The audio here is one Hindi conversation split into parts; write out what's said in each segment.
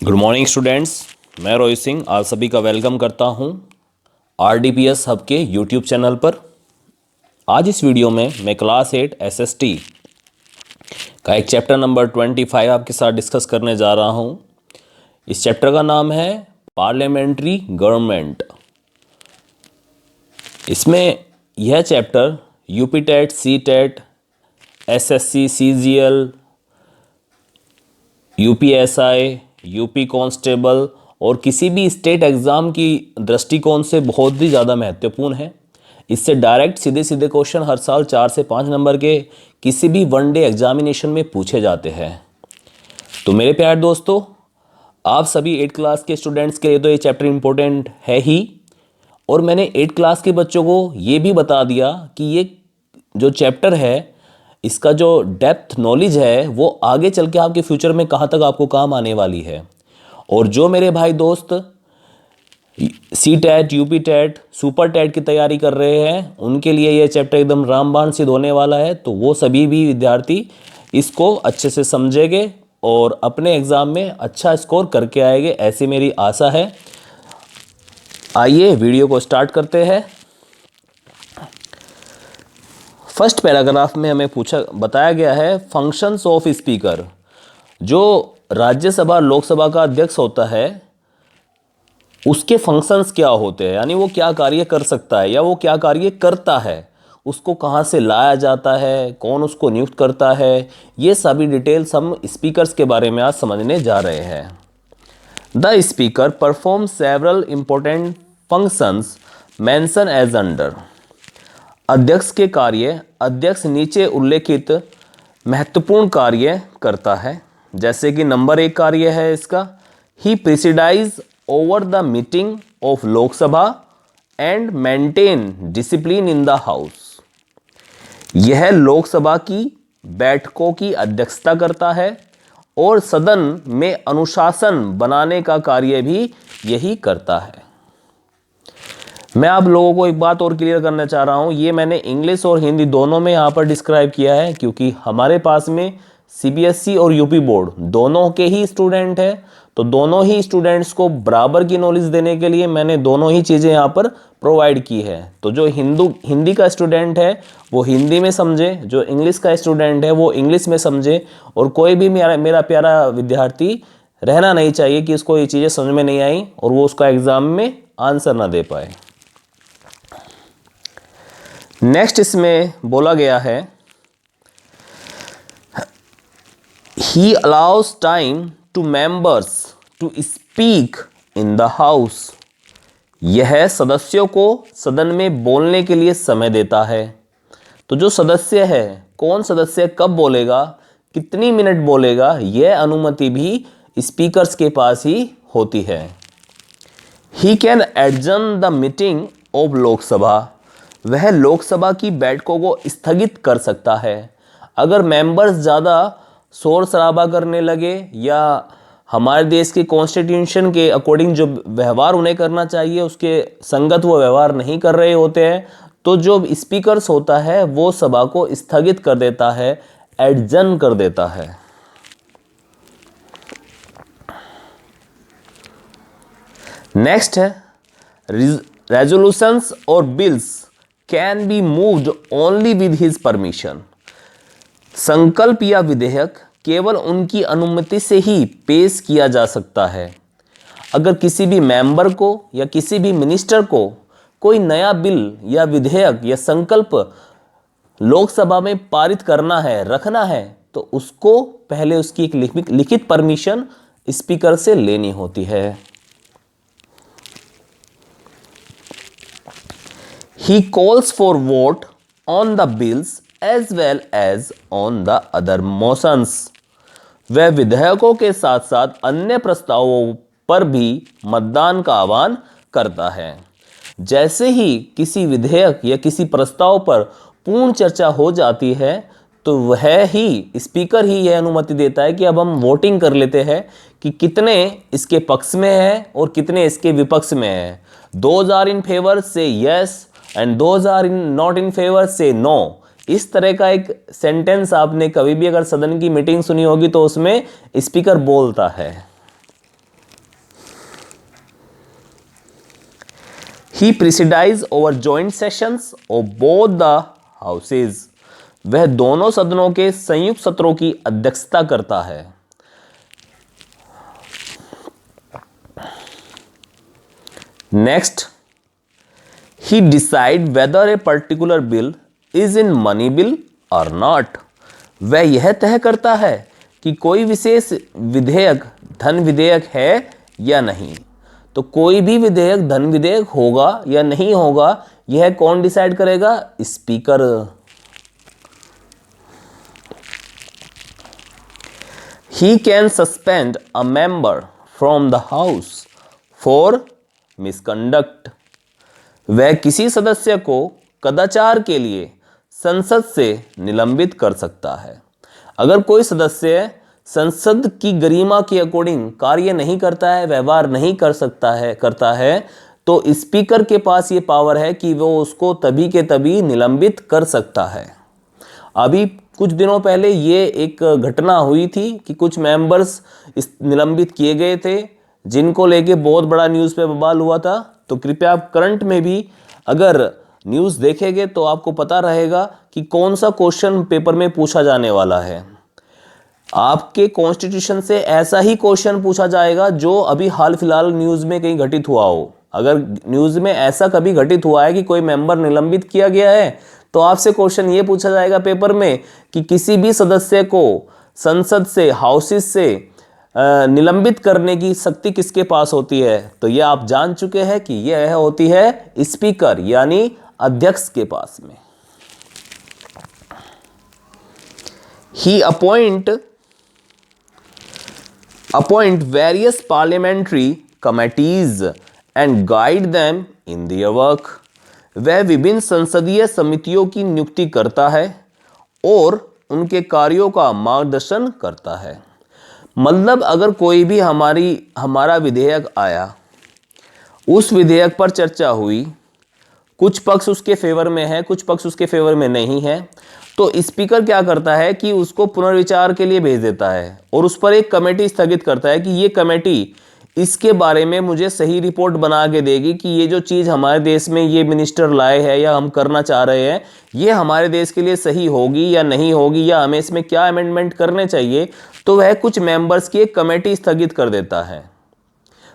Good morning students. मैं रोहित सिंह आप सभी का वेलकम करता हूं RDPS हब के यूट्यूब चैनल पर। आज इस वीडियो में मैं क्लास 8 SST का एक चैप्टर नंबर 25 आपके साथ डिस्कस करने जा रहा हूं। इस चैप्टर का नाम है पार्लियामेंट्री गवर्नमेंट। इसमें यह chapter UP TET, C TET, SSC, CGL, UPSI, UP constable और किसी भी स्टेट एग्ज़ाम की दृष्टिकोण से बहुत ही ज़्यादा महत्वपूर्ण है। इससे डायरेक्ट सीधे सीधे क्वेश्चन हर साल 4 से 5 नंबर के किसी भी वनडे एग्जामिनेशन में पूछे जाते हैं। तो मेरे प्यारे दोस्तों, आप सभी 8 क्लास के स्टूडेंट्स के लिए तो ये चैप्टर इम्पोर्टेंट है ही, और मैंने 8 क्लास के बच्चों को ये भी बता दिया कि ये जो चैप्टर है इसका जो डेप्थ नॉलेज है वो आगे चल के आपके फ्यूचर में कहाँ तक आपको काम आने वाली है। और जो मेरे भाई दोस्त C TET, UP TET, super TET की तैयारी कर रहे हैं उनके लिए यह चैप्टर एकदम रामबाण सिद्ध होने वाला है। तो वो सभी भी विद्यार्थी इसको अच्छे से समझेंगे और अपने एग्ज़ाम में अच्छा स्कोर करके आएंगे, ऐसी मेरी आशा है। आइए वीडियो को स्टार्ट करते हैं। फर्स्ट पैराग्राफ में हमें बताया गया है फंक्शंस ऑफ स्पीकर। जो राज्यसभा लोकसभा का अध्यक्ष होता है उसके फंक्शंस क्या होते हैं, यानी वो क्या कार्य कर सकता है या वो क्या कार्य करता है, उसको कहाँ से लाया जाता है, कौन उसको नियुक्त करता है, ये सभी डिटेल्स हम स्पीकर्स के बारे में आज समझने जा रहे हैं। The speaker perform several important functions mention as under. अध्यक्ष के कार्य, अध्यक्ष नीचे उल्लेखित महत्वपूर्ण कार्य करता है। जैसे कि नंबर 1 कार्य है इसका, he presides over the meeting of Lok Sabha and maintain discipline in the house. यह लोकसभा की बैठकों की अध्यक्षता करता है और सदन में अनुशासन बनाने का कार्य भी यही करता है। मैं आप लोगों को एक बात और क्लियर करना चाह रहा हूँ, ये मैंने इंग्लिश और हिंदी दोनों में यहाँ पर डिस्क्राइब किया है क्योंकि हमारे पास में CBSE और यूपी बोर्ड दोनों के ही स्टूडेंट हैं। तो दोनों ही स्टूडेंट्स को बराबर की नॉलेज देने के लिए मैंने दोनों ही चीज़ें यहाँ पर प्रोवाइड की है। तो जो हिंदी का स्टूडेंट है वो हिंदी में समझे, जो इंग्लिश का स्टूडेंट है वो इंग्लिश में समझे, और कोई भी मेरा प्यारा विद्यार्थी रहना नहीं चाहिए कि उसको ये चीज़ें समझ में नहीं आई और वो उसका एग्ज़ाम में आंसर ना दे पाए। नेक्स्ट इसमें बोला गया है he allows time to members to speak in the house. यह सदस्यों को सदन में बोलने के लिए समय देता है। तो जो सदस्य है, कौन सदस्य कब बोलेगा, कितनी मिनट बोलेगा, यह अनुमति भी स्पीकर्स के पास ही होती है। He can adjourn the meeting of Lok Sabha. वह लोकसभा की बैठकों को स्थगित कर सकता है। अगर मेंबर्स ज़्यादा शोर शराबा करने लगे या हमारे देश के कॉन्स्टिट्यूशन के अकॉर्डिंग जो व्यवहार उन्हें करना चाहिए उसके संगत वो व्यवहार नहीं कर रहे होते हैं, तो जो स्पीकर्स होता है वो सभा को स्थगित कर देता है, एडजर्न कर देता है। नेक्स्ट है रेजोल्यूशंस और bills can be moved only with his permission. संकल्प या विधेयक केवल उनकी अनुमति से ही पेश किया जा सकता है। अगर किसी भी मेंबर को या किसी भी मिनिस्टर को कोई नया बिल या विधेयक या संकल्प लोकसभा में पारित करना है, रखना है, तो उसको पहले उसकी एक लिखित परमिशन स्पीकर से लेनी होती है। He calls for vote on the bills as well as on the other motions. वह विधेयकों के साथ साथ अन्य प्रस्तावों पर भी मतदान का आह्वान करता है। जैसे ही किसी विधेयक या किसी प्रस्ताव पर पूर्ण चर्चा हो जाती है तो वह ही स्पीकर ही यह अनुमति देता है कि अब हम वोटिंग कर लेते हैं कि कितने इसके पक्ष में है और कितने इसके विपक्ष में है। Those are in favour say yes and those are not in favour say no. इस तरह का एक सेंटेंस आपने कभी भी अगर सदन की मीटिंग सुनी होगी तो उसमें स्पीकर बोलता है। He presides over joint sessions of both the houses, वह दोनों सदनों के संयुक्त सत्रों की अध्यक्षता करता है। Next, he decide whether a particular bill is in money bill और नॉट, वह यह तय करता है कि कोई विशेष विधेयक धन विधेयक है या नहीं। तो कोई भी विधेयक धन विधेयक होगा या नहीं होगा, यह कौन डिसाइड करेगा? Speaker. He can suspend a member from the house for misconduct, वह किसी सदस्य को कदाचार के लिए संसद से निलंबित कर सकता है। अगर कोई सदस्य संसद की गरिमा के अकॉर्डिंग कार्य नहीं करता है, व्यवहार नहीं करता है, तो स्पीकर के पास ये पावर है कि वो उसको तभी के तभी निलंबित कर सकता है। अभी कुछ दिनों पहले ये एक घटना हुई थी कि कुछ मेंबर्स निलंबित किए गए थे, जिनको लेके बहुत बड़ा न्यूज़ पे बवाल हुआ था। तो कृपया आप करंट में भी अगर न्यूज़ देखेंगे तो आपको पता रहेगा कि कौन सा क्वेश्चन पेपर में पूछा जाने वाला है। आपके कॉन्स्टिट्यूशन से ऐसा ही क्वेश्चन पूछा जाएगा जो अभी हाल फिलहाल न्यूज़ में कहीं घटित हुआ हो। अगर न्यूज़ में ऐसा कभी घटित हुआ है कि कोई मेंबर निलंबित किया गया है, तो आपसे क्वेश्चन ये पूछा जाएगा पेपर में कि किसी भी सदस्य को संसद से, हाउसेस से निलंबित करने की शक्ति किसके पास होती है। तो ये आप जान चुके हैं कि यह होती है स्पीकर यानी अध्यक्ष के पास में। He appoint various parliamentary committees and guide them in their work, वह विभिन्न संसदीय समितियों की नियुक्ति करता है और उनके कार्यों का मार्गदर्शन करता है। मतलब अगर कोई भी हमारा विधेयक आया, उस विधेयक पर चर्चा हुई, कुछ पक्ष उसके फेवर में है, कुछ पक्ष उसके फेवर में नहीं है, तो स्पीकर क्या करता है कि उसको पुनर्विचार के लिए भेज देता है और उस पर एक कमेटी स्थगित करता है कि ये कमेटी इसके बारे में मुझे सही रिपोर्ट बना के देगी कि ये जो चीज़ हमारे देश में ये मिनिस्टर लाए हैं या हम करना चाह रहे हैं, ये हमारे देश के लिए सही होगी या नहीं होगी, या हमें इसमें क्या अमेंडमेंट करने चाहिए। तो वह कुछ मेंबर्स की एक कमेटी स्थगित कर देता है,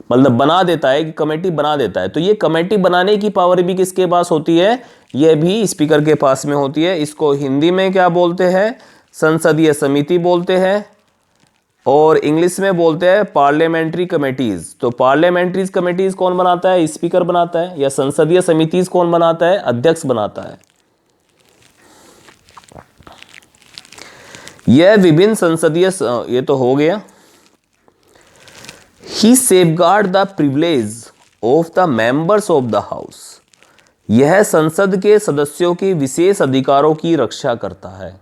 मतलब बना देता है कि कमेटी बना देता है। तो ये कमेटी बनाने की पावर भी किसके पास होती है? यह भी स्पीकर के पास में होती है। इसको हिंदी में क्या बोलते हैं? संसदीय समिति बोलते हैं, और इंग्लिश में बोलते हैं पार्लियामेंट्री कमेटीज। तो पार्लियामेंट्री कमेटीज कौन बनाता है? स्पीकर बनाता है। या संसदीय समितिज कौन बनाता है? अध्यक्ष बनाता है। यह विभिन्न संसदीय, ये तो हो गया। He safeguard the privilege of the members of the house, यह संसद के सदस्यों के विशेष अधिकारों की रक्षा करता है।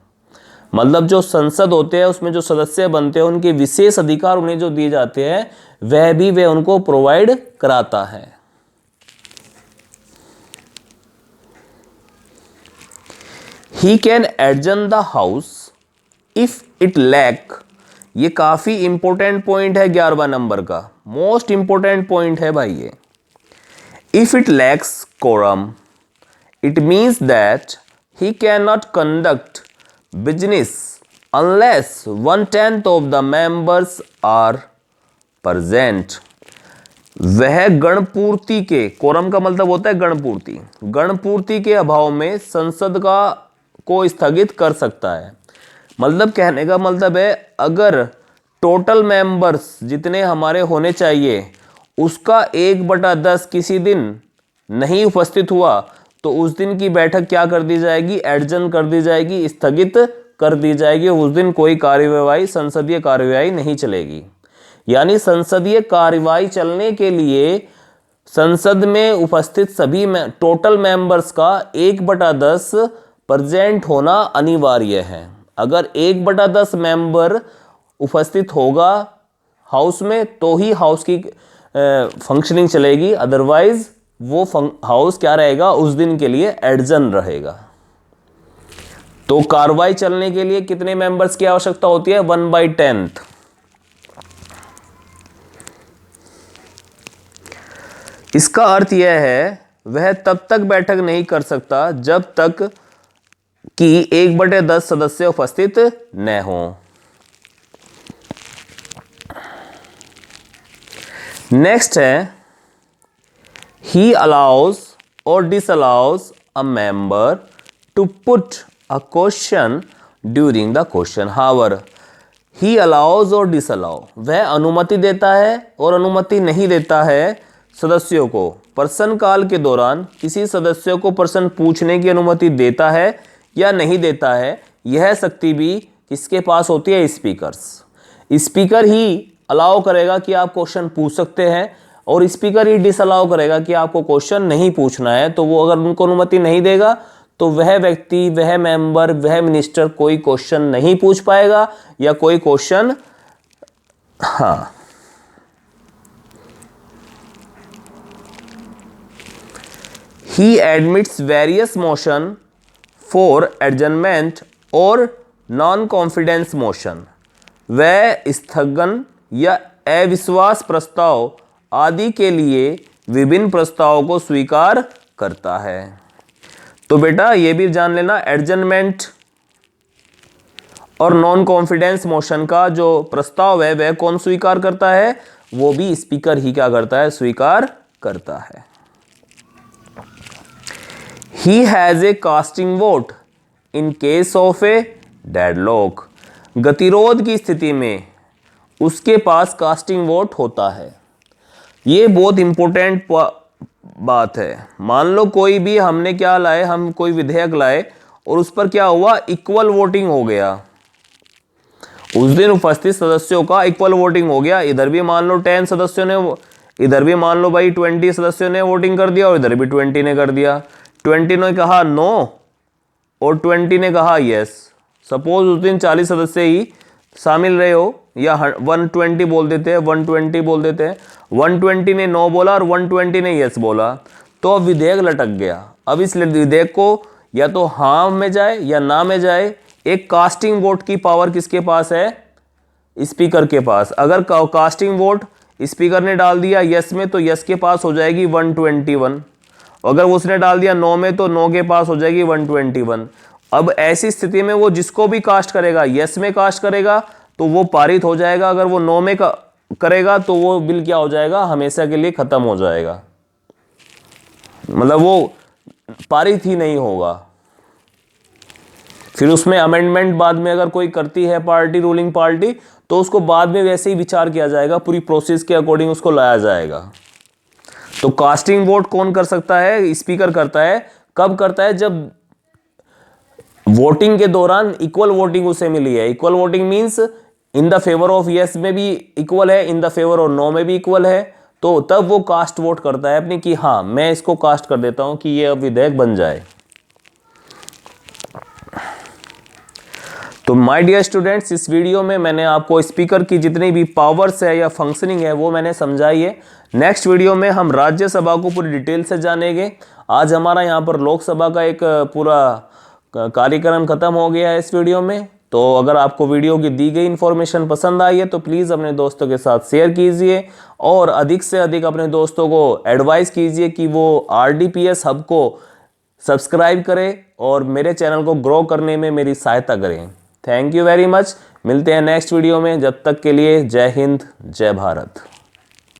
मतलब जो संसद होते हैं उसमें जो सदस्य बनते हैं उनके विशेष अधिकार उन्हें जो दिए जाते हैं वह उनको प्रोवाइड कराता है। He can adjourn the house if it lack, ये काफी इंपॉर्टेंट पॉइंट है 11वां नंबर का, मोस्ट इंपॉर्टेंट पॉइंट है भाई ये। If it lacks quorum it means that he can not conduct business unless 1/10 of the members are present, वह गणपूर्ति के, कोरम का मतलब होता है गणपूर्ति, गणपूर्ति के अभाव में संसद को स्थगित कर सकता है। मतलब कहने का मतलब है अगर टोटल मेंबर्स जितने हमारे होने चाहिए उसका 1/10 किसी दिन नहीं उपस्थित हुआ तो उस दिन की बैठक क्या कर दी जाएगी? एडजर्न कर दी जाएगी, स्थगित कर दी जाएगी। उस दिन कोई कार्यवाही, संसदीय कार्यवाही नहीं चलेगी। यानी संसदीय कार्यवाही चलने के लिए संसद में उपस्थित सभी टोटल मेंबर्स का 1/10 प्रेजेंट होना अनिवार्य है। अगर 1/10 मेंबर उपस्थित होगा हाउस में तो ही हाउस की फंक्शनिंग चलेगी, अदरवाइज वो हाउस क्या रहेगा? उस दिन के लिए एडजर्न रहेगा। तो कार्रवाई चलने के लिए कितने मेंबर्स की आवश्यकता होती है? 1/10। इसका अर्थ यह है वह तब तक बैठक नहीं कर सकता जब तक कि 1/10 सदस्य उपस्थित न हो। नेक्स्ट है he allows or disallows a member to put a question during the question hour। he allows or disallow, वह अनुमति देता है और अनुमति नहीं देता है सदस्यों को प्रश्नकाल के दौरान किसी सदस्य को प्रश्न पूछने की अनुमति देता है या नहीं देता है। यह शक्ति भी किसके पास होती है? स्पीकर्स। स्पीकर ही अलाउ करेगा कि आप क्वेश्चन पूछ सकते हैं और स्पीकर ही डिसअलाउ करेगा कि आपको क्वेश्चन नहीं पूछना है। तो वो अगर उनको अनुमति नहीं देगा तो वह व्यक्ति, वह मेंबर, वह मिनिस्टर कोई क्वेश्चन नहीं पूछ पाएगा या कोई question he admits various motion for adjournment और नॉन कॉन्फिडेंस मोशन। वह स्थगन या अविश्वास प्रस्ताव आदि के लिए विभिन्न प्रस्तावों को स्वीकार करता है। तो बेटा ये भी जान लेना, एडजर्नमेंट और नॉन कॉन्फिडेंस मोशन का जो प्रस्ताव है वह कौन स्वीकार करता है? वो भी स्पीकर ही क्या करता है? स्वीकार करता है। He has a casting vote in case of a deadlock। गतिरोध की स्थिति में उसके पास कास्टिंग वोट होता है। ये बहुत इंपॉर्टेंट बात है। मान लो कोई भी हमने क्या लाए, हम कोई विधेयक लाए और उस पर क्या हुआ? इक्वल वोटिंग हो गया। उस दिन उपस्थित सदस्यों का इक्वल वोटिंग हो गया। इधर भी मान लो 10 सदस्यों ने, इधर भी मान लो भाई 20 सदस्यों ने वोटिंग कर दिया और इधर भी 20 ने कर दिया। 20 ने कहा नो और 20 ने कहा यस। सपोज उस दिन 40 सदस्य ही शामिल रहे हो, या 120 बोल देते हैं, 120 बोल देते हैं। 120 ने नो बोला और 120 ने यस बोला, तो अब विधेयक लटक गया। अब इस विधेयक को या तो हाँ में जाए या ना में जाए। एक कास्टिंग वोट की पावर किसके पास है? स्पीकर के पास। अगर कास्टिंग वोट स्पीकर ने डाल दिया यस में तो यस के पास हो जाएगी 121। अगर उसने डाल दिया नो में तो नो के पास हो जाएगी 121। अब ऐसी स्थिति में वो जिसको भी कास्ट करेगा, यस में कास्ट करेगा तो वो पारित हो जाएगा। अगर वो नो में करेगा तो वो बिल क्या हो जाएगा? हमेशा के लिए खत्म हो जाएगा, मतलब वो पारित ही नहीं होगा। फिर उसमें अमेंडमेंट बाद में अगर कोई करती है पार्टी, रूलिंग पार्टी, तो उसको बाद में वैसे ही विचार किया जाएगा, पूरी प्रोसेस के अकॉर्डिंग उसको लाया जाएगा। तो कास्टिंग वोट कौन कर सकता है? स्पीकर करता है। कब करता है? जब वोटिंग के दौरान इक्वल वोटिंग उसे मिली है। Equal voting means in the favour of yes में भी इक्वल है, in the favour of no में भी इक्वल है, तो तब वो कास्ट वोट करता है अपनी कि हाँ मैं इसको कास्ट कर देता हूं कि ये अब विधेयक बन जाए। तो माय डियर स्टूडेंट्स, इस वीडियो में मैंने आपको स्पीकर की जितनी भी पावर्स है या फंक्शनिंग है वो मैंने समझाई है। नेक्स्ट वीडियो में हम राज्यसभा को पूरी डिटेल से जानेंगे। आज हमारा यहाँ पर लोकसभा का एक पूरा कार्यक्रम खत्म हो गया है इस वीडियो में। तो अगर आपको वीडियो की दी गई इन्फॉर्मेशन पसंद आई है तो प्लीज़ अपने दोस्तों के साथ शेयर कीजिए और अधिक से अधिक अपने दोस्तों को एडवाइस कीजिए कि वो RDPS हब को सब्सक्राइब करें और मेरे चैनल को ग्रो करने में मेरी सहायता करें। Thank you very much. मिलते हैं नेक्स्ट वीडियो में। जब तक के लिए जय हिंद, जय भारत।